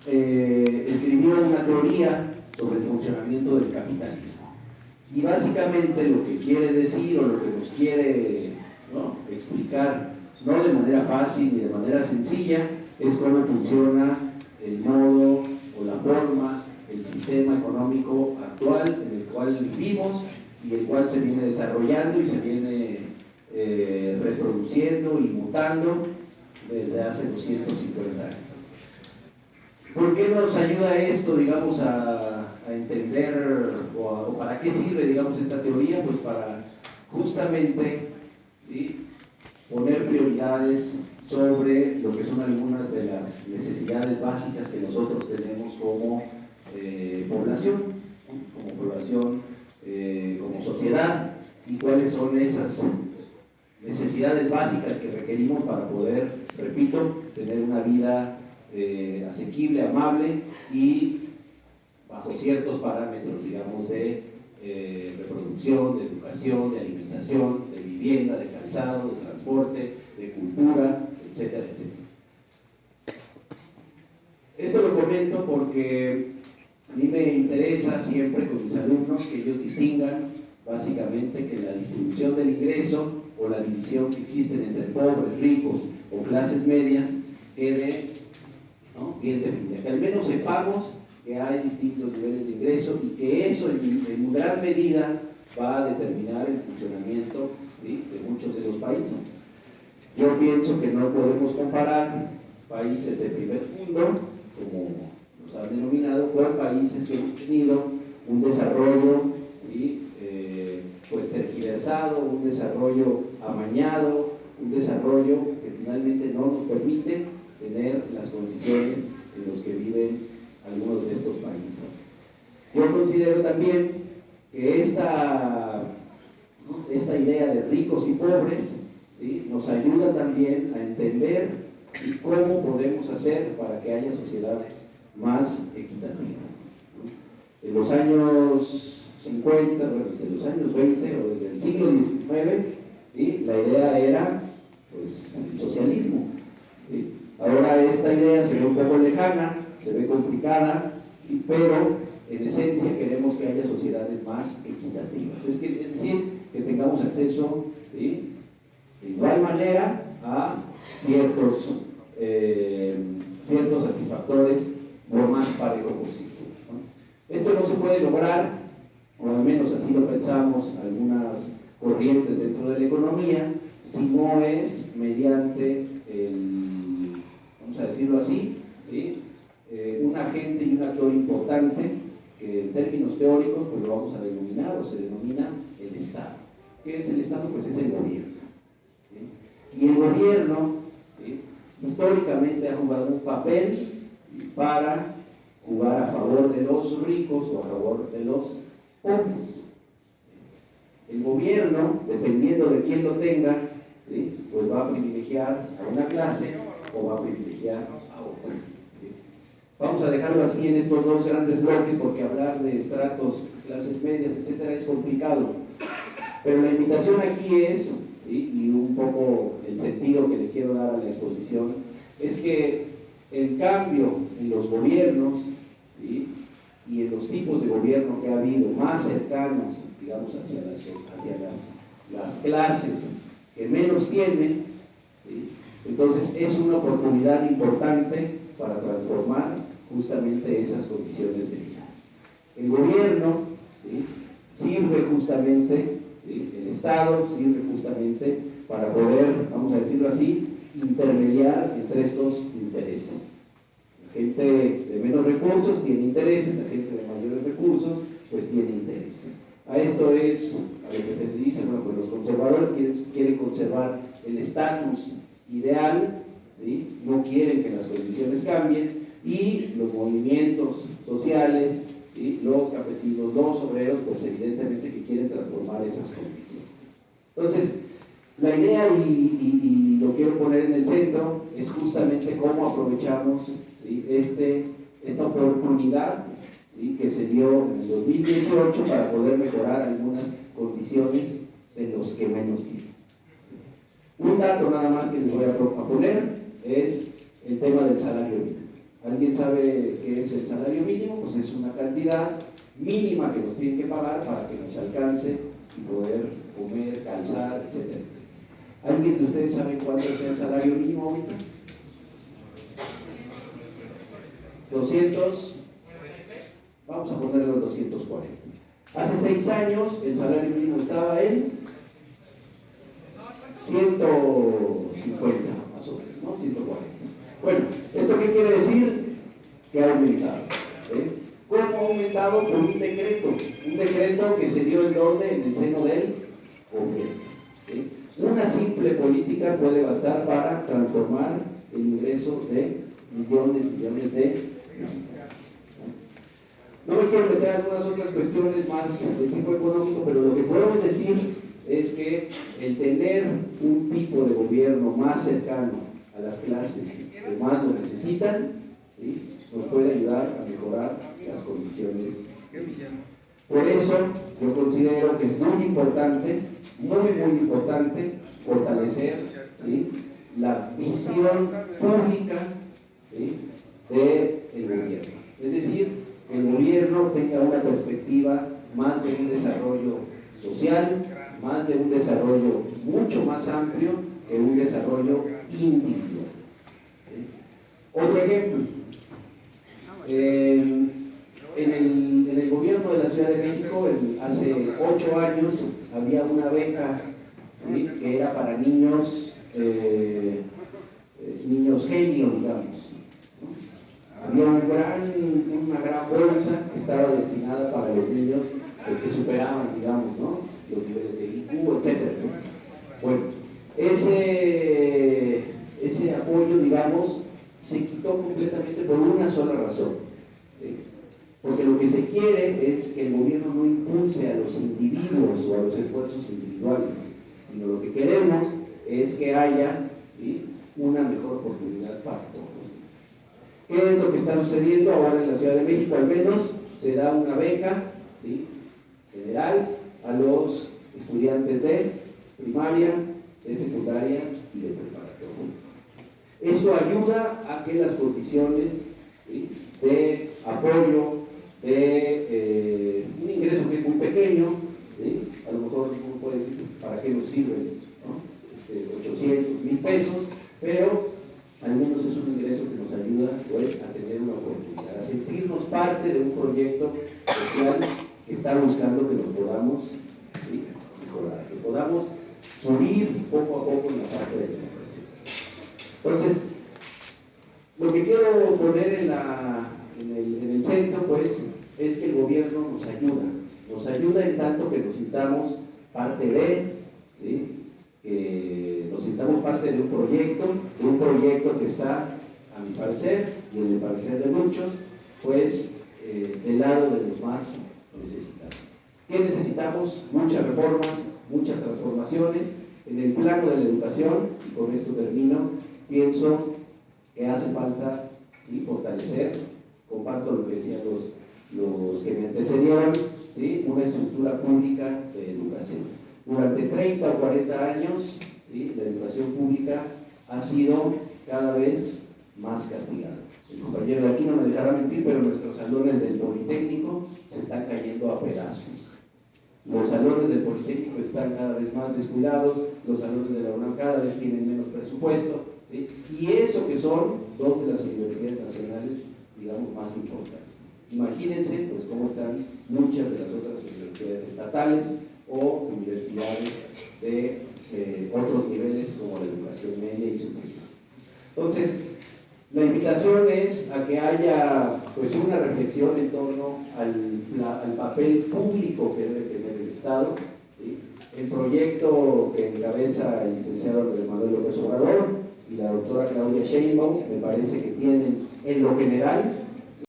escribió una teoría sobre el funcionamiento del capitalismo. Y básicamente lo que quiere decir, o lo que nos quiere, ¿no?, explicar, no de manera fácil ni de manera sencilla, es cómo funciona el modo o la forma, el sistema económico actual en el cual vivimos y el cual se viene desarrollando y se viene reproduciendo y mutando desde hace 250 años. ¿Por qué nos ayuda esto, digamos, a entender, o para qué sirve, digamos, esta teoría? Pues para justamente, ¿sí?, poner prioridades sobre lo que son algunas de las necesidades básicas que nosotros tenemos como población, como sociedad, y cuáles son esas necesidades básicas que requerimos para poder, repito, tener una vida asequible, amable y bajo ciertos parámetros, digamos, de reproducción, de educación, de alimentación, de vivienda, de calzado, de transporte, de cultura, etcétera, etcétera. Esto lo comento porque a mí me interesa siempre con mis alumnos que ellos distingan básicamente que la distribución del ingreso o la división que existen entre pobres, ricos o clases medias quede, ¿no?, bien definida, que al menos sepamos que hay distintos niveles de ingreso y que eso en gran medida va a determinar el funcionamiento, ¿sí?, de muchos de los países. Yo pienso que no podemos comparar países de primer mundo, como nos han denominado, con países que hemos tenido un desarrollo, ¿sí?, pues tergiversado, un desarrollo amañado, un desarrollo que finalmente no nos permite tener las condiciones en las que viven algunos de estos países. Yo considero también que esta idea de ricos y pobres, ¿sí?, nos ayuda también a entender cómo podemos hacer para que haya sociedades más equitativas. En los años 50, bueno, desde los años 20 o desde el siglo XIX, ¿sí?, la idea era, pues, el socialismo, ¿sí? Ahora esta idea se ve un poco lejana, se ve complicada, pero en esencia queremos que haya sociedades más equitativas, es decir, que tengamos acceso, ¿sí?, de igual manera a ciertos satisfactores lo más parejo posible, ¿no? Esto no se puede lograr, o al menos así lo pensamos algunas corrientes dentro de la economía, si no es mediante vamos a decirlo así, ¿sí?, un agente y un actor importante que en términos teóricos pues lo vamos a denominar, o se denomina el Estado. ¿Qué es el Estado? Pues es el gobierno, ¿sí? Y el gobierno, ¿sí?, históricamente ha jugado un papel para jugar a favor de los ricos o a favor de los pobres. El gobierno, dependiendo de quién lo tenga, ¿sí?, pues va a privilegiar a una clase o va a privilegiar a otra, ¿sí? Vamos a dejarlo así en estos dos grandes bloques porque hablar de estratos, clases medias, etcétera, es complicado. Pero la invitación aquí es, ¿sí?, y un poco el sentido que le quiero dar a la exposición, es que el cambio en los gobiernos, ¿sí?, y en los tipos de gobierno que ha habido más cercanos, digamos, hacia las clases que menos tienen, ¿sí?, entonces es una oportunidad importante para transformar justamente esas condiciones de vida. El gobierno, ¿sí?, sirve justamente, ¿sí?, el Estado sirve justamente para poder, vamos a decirlo así, intermediar entre estos intereses. La gente de menos recursos tiene intereses, la gente de mayores recursos pues tiene intereses. A esto es a lo que se le dice, bueno, pues los conservadores quieren conservar el estatus ideal, ¿sí?, no quieren que las condiciones cambien, y los movimientos sociales, ¿sí?, los campesinos, los obreros, pues evidentemente que quieren transformar esas condiciones. Entonces, la idea, y lo quiero poner en el centro, es justamente cómo aprovechamos, ¿sí?, esta oportunidad, ¿sí?, que se dio en el 2018 para poder mejorar algunas condiciones de los que menos tienen. Un dato nada más que les voy a poner es el tema del salario mínimo. ¿Alguien sabe qué es el salario mínimo? Pues es una cantidad mínima que nos tienen que pagar para que nos alcance y poder comer, calzar, etcétera, etcétera. ¿Alguien de ustedes sabe cuánto está el salario mínimo ahorita? 200, vamos a ponerlo en 240. Hace 6 años el salario mínimo estaba en 150, más o menos, ¿no? 140. Bueno, ¿esto qué quiere decir? Que ha aumentado. ¿Cómo ha aumentado? Por un decreto que se dio en donde, en el seno del gobierno. Una simple política puede bastar para transformar el ingreso de millones de mexicanos. No me quiero meter en algunas otras cuestiones más de tipo económico, pero lo que podemos decir es que el tener un tipo de gobierno más cercano a las clases que más lo necesitan, ¿sí?, nos puede ayudar a mejorar las condiciones de vida. Por eso yo considero que es muy importante fortalecer, ¿sí?, la visión pública, ¿sí?, del gobierno. Es decir, que el gobierno tenga una perspectiva más de un desarrollo social, más de un desarrollo mucho más amplio que un desarrollo individual. ¿Sí? Otro ejemplo, en el gobierno de la Ciudad de México, hace 8 años, había una beca, ¿sí?, que era para niños genio, digamos. Había una gran bolsa que estaba destinada para los niños que superaban, digamos, ¿no?, los niveles de IQ, etcétera, etcétera. Bueno, ese apoyo, digamos, se quitó completamente por una sola razón. Porque lo que se quiere es que el gobierno no impulse a los individuos o a los esfuerzos individuales, sino lo que queremos es que haya, ¿sí?, una mejor oportunidad para todos. ¿Qué es lo que está sucediendo ahora en la Ciudad de México? Al menos se da una beca, ¿sí?, general a los estudiantes de primaria, de secundaria y de preparatoria. Esto ayuda a que las condiciones, ¿sí?, de apoyo, de un ingreso que es muy pequeño, ¿sí?, a lo mejor uno puede decir para qué nos sirven, ¿no?, 800, 1000 pesos, pero al menos es un ingreso que nos ayuda, pues, a tener una oportunidad, a sentirnos parte de un proyecto social que está buscando que nos podamos, ¿sí?, mejorar, que podamos subir poco a poco en la parte de la educación. Entonces, lo que quiero poner en el centro, pues, es que el gobierno nos ayuda en tanto que nos sintamos parte de, ¿sí?, nos sintamos parte de un proyecto que está, a mi parecer, y en el parecer de muchos, pues, del lado de los más necesitados. ¿Qué necesitamos? Muchas reformas, muchas transformaciones en el plano de la educación, y con esto termino. Pienso que hace falta, ¿sí?, fortalecer, comparto lo que decían los que me antecedieron, ¿sí?, una estructura pública de educación. Durante 30 o 40 años, ¿sí?, la educación pública ha sido cada vez más castigada. El compañero de aquí no me dejará mentir, pero nuestros salones del Politécnico se están cayendo a pedazos. Los salones del Politécnico están cada vez más descuidados, los salones de la UNAM cada vez tienen menos presupuesto, ¿sí?, y eso que son 2 de las universidades nacionales, digamos, más importantes. Imagínense, pues, cómo están muchas de las otras universidades estatales o universidades de otros niveles como la educación media y superior. Entonces, la invitación es a que haya, pues, una reflexión en torno al papel público que debe tener el Estado, ¿sí? El proyecto que encabeza el licenciado Andrés Manuel López Obrador y la doctora Claudia Sheinbaum me parece que tienen, en lo general,